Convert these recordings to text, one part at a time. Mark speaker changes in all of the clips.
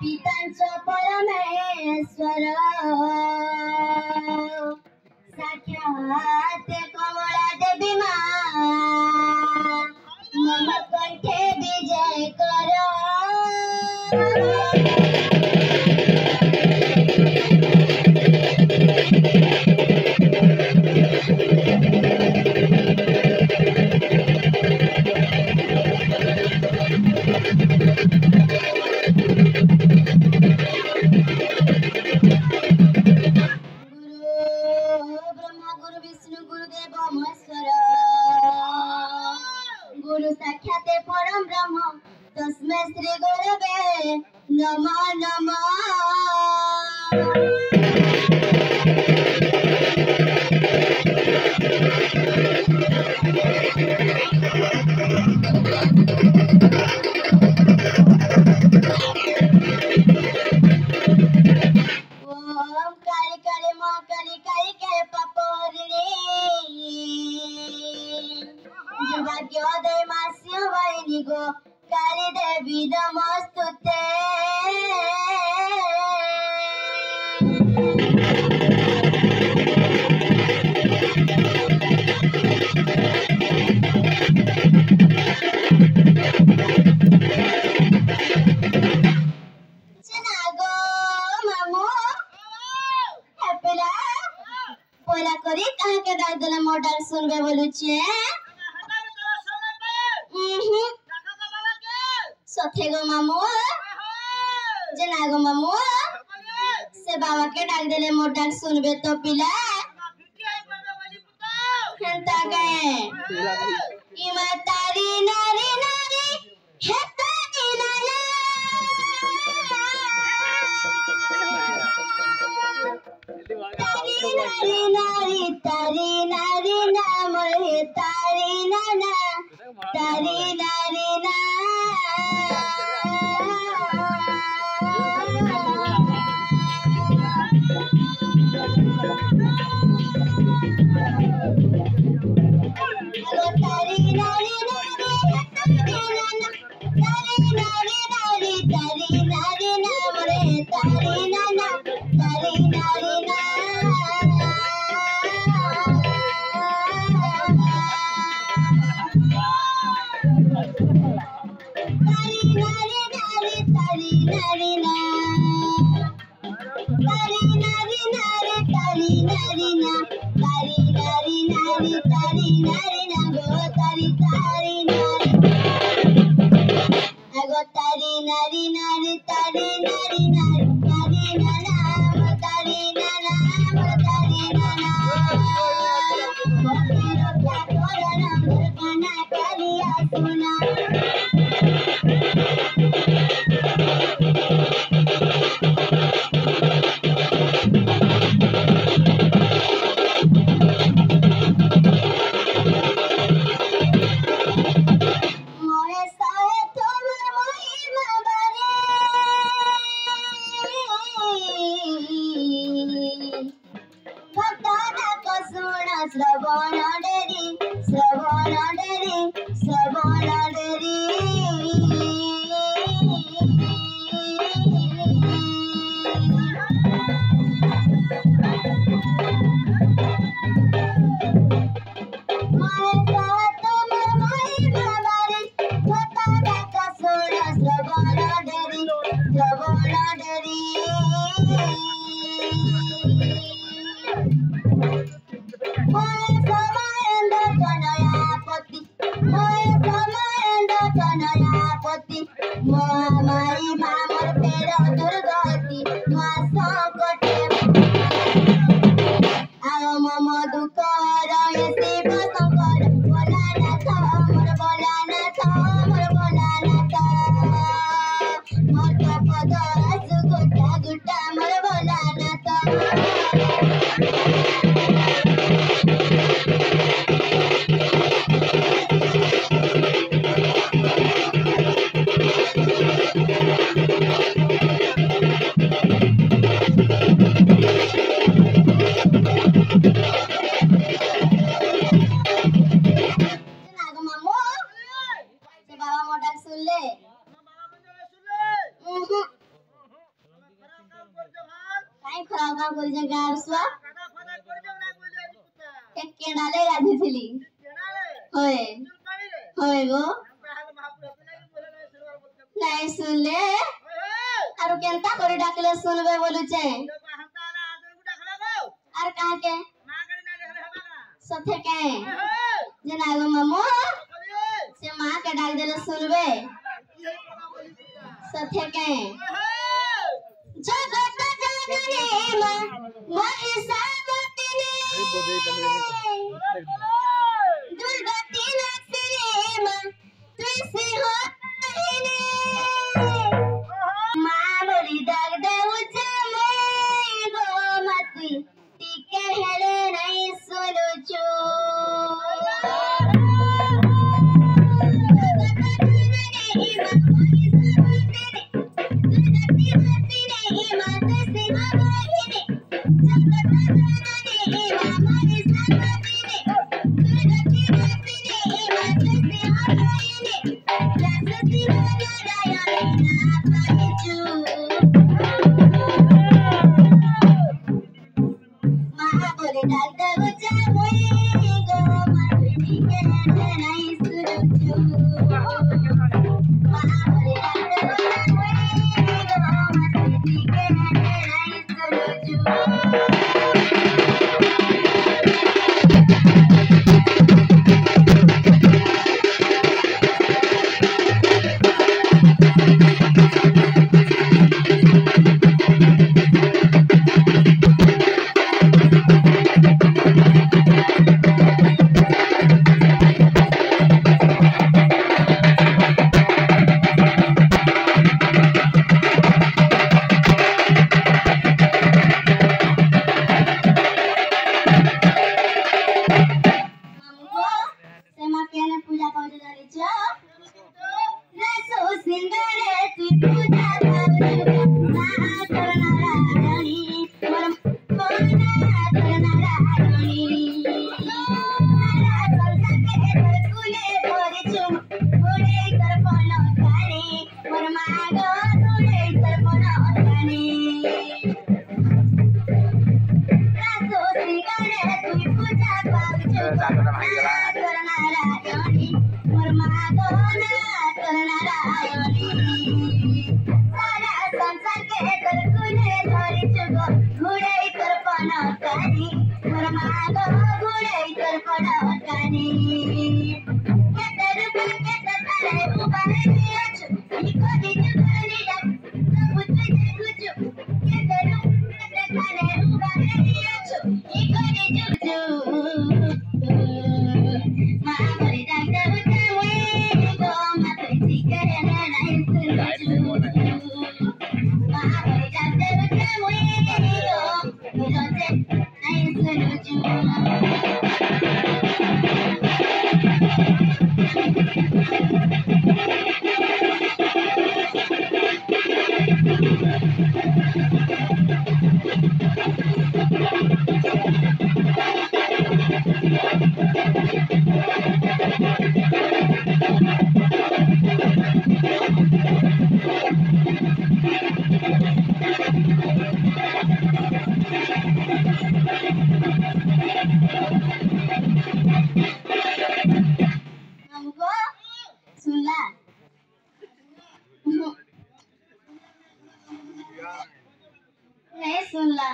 Speaker 1: पितांचं परमेश्वर साक्षात कमळा देवी मा मम कंठे विजय कर गुरु साक्षात परम ब्रह्म तस्मै श्री गुरवे नमः नमः। ओम काली काली मां काली काली के पपोरणी भाग्योदय मास्य वाहिनी गो काली देवी नमस्तुते। चनागो मामू हेपेला पोला करी कहाँ के दाई देले मोटर सुनबे बोलुछे सथेगो मामू जनागो मामू से बाबा के डाल देले मोटर सुनबे तो पिला हेंता गए इमा तारी नारी नारी हेता दिलाला तारी नारी नाम रे तारी नाना तारी नारी ना तारी नारी नाम रे तारी नाना तारी नारी ना नहीं सुनले आरो केनता करी डाकले सुनबे बोलुचे आर कहा के सथे के जना गो मामू से मां के डाक देले सुनबे सथे के जगत जननी मां महिषा गतिनी दुर्गति नसरी मां तुसी हो मां बोली डाक दे उजमे गो मती टिके हेले नहीं सुनुचू नहीं सुनला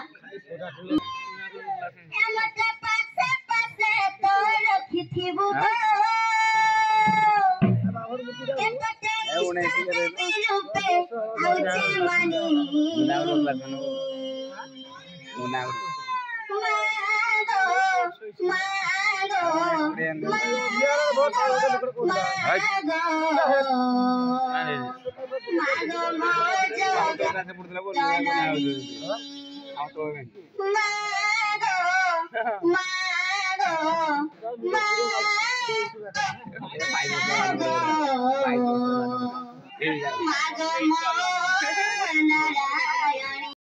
Speaker 1: मत पासे पासे तो रखी थी वो के पटे बिरु पे आउचे मानी नारायण